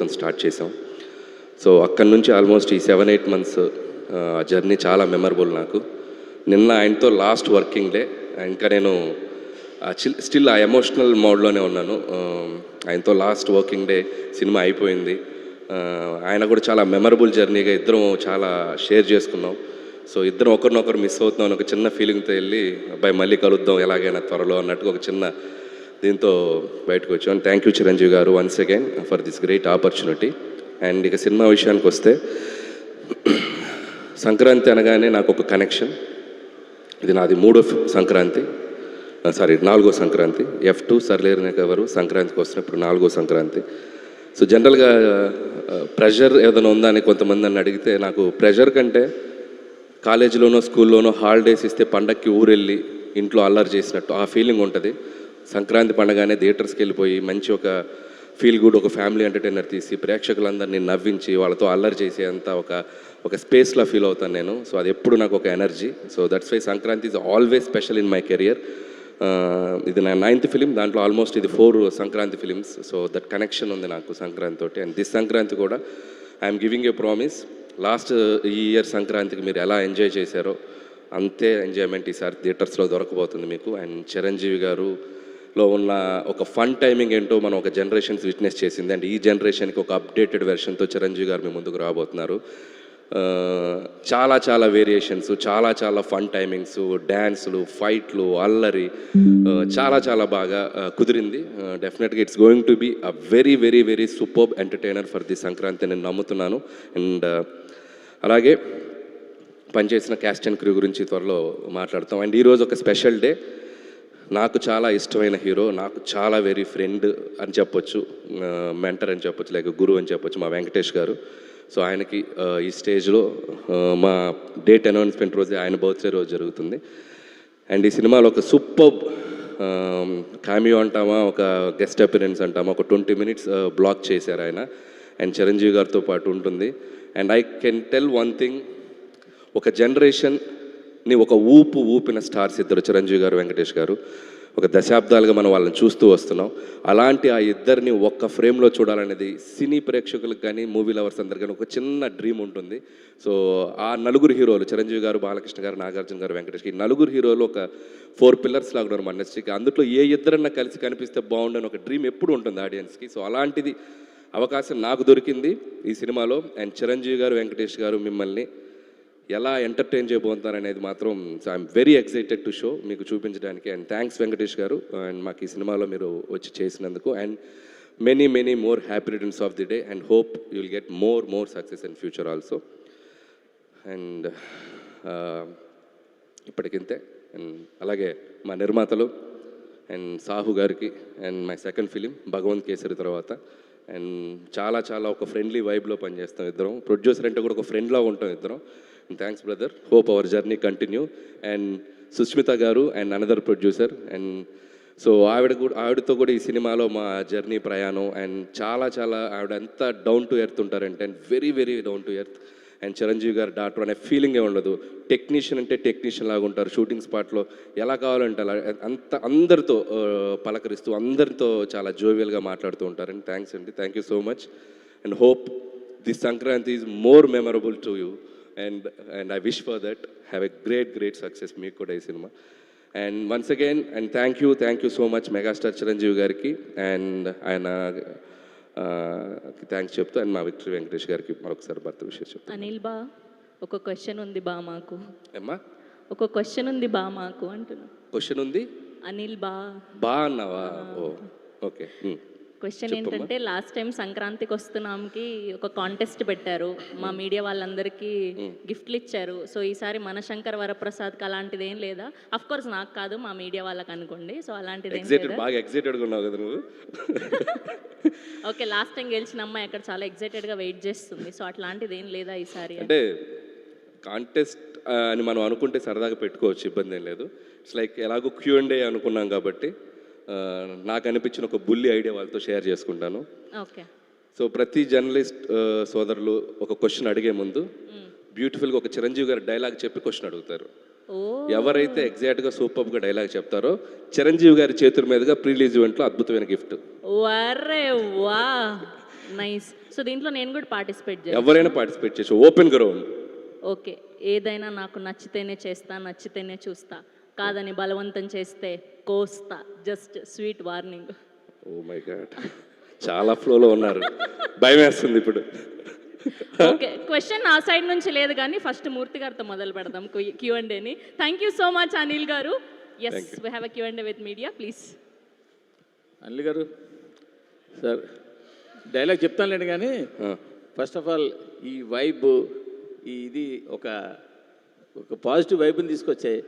క్రితం స్టార్ట్ చేసాం. సో అక్కడి నుంచి ఆల్మోస్ట్ ఈ 7-8 మంత్స్ జర్నీ చాలా మెమరబుల్ నాకు. నిన్న ఆయనతో లాస్ట్ వర్కింగ్ డే. ఇంకా నేను స్టిల్ ఆ ఎమోషనల్ మోడ్లోనే ఉన్నాను. ఆయనతో లాస్ట్ వర్కింగ్ డే సినిమా అయిపోయింది. ఆయన కూడా చాలా మెమరబుల్ జర్నీగా ఇద్దరం చాలా షేర్ చేసుకున్నాం. సో ఇద్దరం ఒకరినొకరు మిస్ అవుతున్నాం అని ఒక చిన్న ఫీలింగ్తో వెళ్ళి అబ్బాయి మళ్ళీ కలుద్దాం ఎలాగైనా త్వరలో అన్నట్టుగా ఒక చిన్న దీంతో బయటకు వచ్చాం. థ్యాంక్ యూ చిరంజీవి గారు once again for this great opportunity. And ఇక సినిమా విషయానికి వస్తే సంక్రాంతి అనగానే నాకు ఒక కనెక్షన్. ఇది నాది 4వ సంక్రాంతి, 4వ సంక్రాంతి. F2 సర్లేరునెవరు సంక్రాంతికి వస్తున్నప్పుడు 4వ సంక్రాంతి. సో జనరల్గా ప్రెషర్ ఏదైనా ఉందా అని కొంతమంది నన్ను అడిగితే, నాకు ప్రెషర్ కంటే కాలేజీలోనో స్కూల్లోనో హాలిడేస్ ఇస్తే పండక్కి ఊరెళ్ళి ఇంట్లో అల్లరి చేసినట్టు ఆ ఫీలింగ్ ఉంటుంది. సంక్రాంతి పండగానే థియేటర్స్కి వెళ్ళిపోయి మంచి ఒక ఫీల్ గుడ్ ఒక ఫ్యామిలీ ఎంటర్టైనర్ తీసి ప్రేక్షకులందరినీ నవ్వించి వాళ్ళతో అల్లరి చేసేంత ఒక స్పేస్లో ఫీల్ అవుతాను నేను. సో అది ఎప్పుడు నాకు ఒక energy. So that's why Sankranti is always special in my career. ఇది నా 9th ఫిలిం, దాంట్లో ఆల్మోస్ట్ ఇది 4 Sankranti films. So that connection ఉంది నాకు సంక్రాంతి తోటి. అండ్ దిస్ సంక్రాంతి కూడా I'm giving a promise. Last ఈ ఇయర్ సంక్రాంతికి మీరు ఎలా ఎంజాయ్ చేశారో అంతే ఎంజాయ్మెంట్ ఈసారి థియేటర్స్లో దొరకబోతుంది మీకు. అండ్ చిరంజీవి గారులో ఉన్న ఒక ఫన్ టైమింగ్ ఏంటో మనం ఒక జనరేషన్స్ విట్నెస్ చేసింది. అండ్ ఈ జనరేషన్కి ఒక అప్డేటెడ్ వెర్షన్తో చిరంజీవి గారు మీ ముందుకు రాబోతున్నారు. చాలా చాలా వేరియేషన్స్, చాలా ఫన్ టైమింగ్స్, డ్యాన్సులు, ఫైట్లు, అల్లరి చాలా చాలా బాగా కుదిరింది. డెఫినెట్గా it's going to be a very very very superb entertainer for the Sankranti నేను నమ్ముతున్నాను. అండ్ అలాగే పనిచేసిన క్యాస్ట్ అండ్ క్రూ గురించి త్వరలో మాట్లాడతాం. అండ్ ఈరోజు ఒక స్పెషల్ డే. నాకు చాలా ఇష్టమైన హీరో, నాకు చాలా వెరీ ఫ్రెండ్ అని చెప్పొచ్చు, మెంటర్ అని చెప్పొచ్చు, లేక గురువు అని చెప్పొచ్చు, మా వెంకటేష్ గారు. సో ఆయనకి ఈ స్టేజ్లో మా డేట్ అనౌన్స్మెంట్ రోజే ఆయన బర్త్డే రోజు జరుగుతుంది. అండ్ ఈ సినిమాలో ఒక సూపర్బ్ క్యామియో అంటామా, ఒక గెస్ట్ అపిరెన్స్ అంటామా, ఒక 20 minutes బ్లాక్ చేశారు ఆయన. అండ్ చిరంజీవి గారితో పాటు ఉంటుంది. And I can tell one thing, ఒక జనరేషన్ని ఒక ఊపిన స్టార్స్ ఇద్దరు, చిరంజీవి గారు, వెంకటేష్ గారు. ఒక దశాబ్దాలుగా మనం వాళ్ళని చూస్తూ వస్తున్నాం. అలాంటి ఆ ఇద్దరిని ఒక్క ఫ్రేమ్లో చూడాలనేది సినీ ప్రేక్షకులకు కానీ మూవీ లవర్స్ అందరు కానీ ఒక చిన్న డ్రీమ్ ఉంటుంది. సో ఆ నలుగురు హీరోలు, చిరంజీవి గారు, బాలకృష్ణ గారు, నాగార్జున గారు, వెంకటేష్, ఈ నలుగురు హీరోలు ఒక 4 pillars లాగా ఉన్నారు మన ఇండస్ట్రీకి. అందులో ఏ ఇద్దరన్నా కలిసి కనిపిస్తే బాగుండని ఒక డ్రీమ్ ఎప్పుడు ఉంటుంది ఆడియన్స్కి. సో అలాంటిది అవకాశం నాకు దొరికింది ఈ సినిమాలో. అండ్ చిరంజీవి గారు, వెంకటేష్ గారు మిమ్మల్ని ఎలా ఎంటర్టైన్ చేయబోతున్నారు అనేది మాత్రం I'm very excited to show మీకు చూపించడానికి. అండ్ థ్యాంక్స్ వెంకటేష్ గారు, అండ్ మాకు ఈ సినిమాలో మీరు వచ్చి చేసినందుకు. And many more happy returns of the day and hope you will get more success in future also. And ఇప్పటికింతే. అండ్ అలాగే మా నిర్మాతలు అండ్ సాహు గారికి, and my second film Bhagavanth Kesari తర్వాత. అండ్ చాలా ఒక ఫ్రెండ్లీ వైబ్లో పనిచేస్తాం ఇద్దరం. ప్రొడ్యూసర్ అంటే కూడా ఒక ఫ్రెండ్లా ఉంటాం ఇద్దరం. Thanks brother, hope our journey continue. And Sushmita గారు and another producer. And so ఆవిడతో కూడా ఈ సినిమాలో మా జర్నీ ప్రయాణం. అండ్ చాలా ఆవిడ ఎంత డౌన్ టు ఎర్త్ ఉంటారంటే, and very down to earth. And Chiranjeevi గారు డాక్టర్ అనే ఫీలింగే ఉండదు. టెక్నీషియన్ అంటే టెక్నీషియన్ లాగా ఉంటారు. షూటింగ్ స్పాట్లో ఎలా కావాలంటే అలా అందరితో పలకరిస్తూ అందరితో చాలా జోవియల్గా మాట్లాడుతూ ఉంటారు. అండ్ థ్యాంక్స్ అండి, thank you so much. And hope this Sankranti is more memorable to you. And I wish for that. Have a great success మీకు కూడా ఈ cinema. And once again and thank you so much megastar Chiranjeevi గారికి and ఆయన thanks చెప్తూ, and మా victory Venkatesh గారికి మరొకసారి birth విషయం చెప్తాను. అనిల్ బా, ఒక క్వశ్చన్ ఉంది బా మాకు. ఏమ్మా? ఒక క్వశ్చన్ ఉంది బా మాకు అంటున్నా. క్వశ్చన్ ఉంది? అనిల్ బా అన్నావా? ఓకే. క్వశ్చన్ ఏంటంటే, లాస్ట్ టైం సంక్రాంతికి వస్తున్నాంకి ఒక కాంటెస్ట్ పెట్టారు, మా మీడియా వాళ్ళందరికీ గిఫ్ట్లు ఇచ్చారు. సో ఈసారి మనశంకర్ వరప్రసాద్కి అలాంటిది ఏం లేదా? అఫ్ కోర్స్ నాకు కాదు, మా మీడియా వాళ్ళకి అనుకోండి. సో అలాంటిది ఏం లేదా? బాగా ఎక్సైటెడ్గా ఉన్నావు కదా నువ్వు. ఓకే, లాస్ట్ టైం గెలిచిన అమ్మాయి అక్కడ చాలా ఎక్సైటెడ్గా వెయిట్ చేస్తుంది. సో అట్లాంటిది ఏం లేదా ఈసారి? అంటే కాంటెస్ట్ అని మనం అనుకుంటే సరదాగా పెట్టుకోవచ్చు, ఇబ్బంది ఏం లేదు. ఇట్స్ లైక్ ఎలాగో Q&A అనుకున్నాం కాబట్టి నాకు అనిపించిన ఒక బుల్లి ఐడియా వాళ్ళతో షేర్ చేసుకుంటాను. ఓకే. సో ప్రతి జర్నలిస్ట్ సోదరులు ఒక క్వశ్చన్ అడిగే ముందు బ్యూటిఫుల్గా ఒక చిరంజీవి గారి డైలాగ్ చెప్పి క్వశ్చన్ అడుగుతారు. ఎవరైతే ఎగ్జాక్ట్గా సూపర్గా డైలాగ్ చెప్తారో చిరంజీవి గారి చేతుల మీదుగా ప్రీ రిలీజ్ ఈవెంట్లో అద్భుతమైన గిఫ్ట్. వరే వా నైస్. సో దీంట్లో నేను కూడా పార్టిసిపేట్ చేయాలి. ఎవరైనా పార్టిసిపేట్ చేసి ఓపెన్ గ్రౌండ్. ఓకే. ఏదైనా నాకు నచ్చితేనే చేస్తా, నచ్చితేనే చూస్తా, కాదని బలవంతం చేస్తే కోస్తా. Just sweet warning. Oh my god, చాలా ఫ్లోలో ఉన్నారు, భయం వేస్తుంది ఇప్పుడు. ఓకే, క్వశ్చన్ నా సైడ్ నుంచి లేదు కానీ ఫస్ట్ మూర్తి గారితో మొదలు పెడదాం Q&Aని. Thank you so much Anil గారు. Yes, we have a Q&A with media, please. Anil గారు సార్, డైలాగ్ చెప్తానులేండి కానీ ఫస్ట్ ఆఫ్ ఆల్ ఈ వైబ్ ఇది ఒక పాజిటివ్ వైబ్ని తీసుకొచ్చాయి.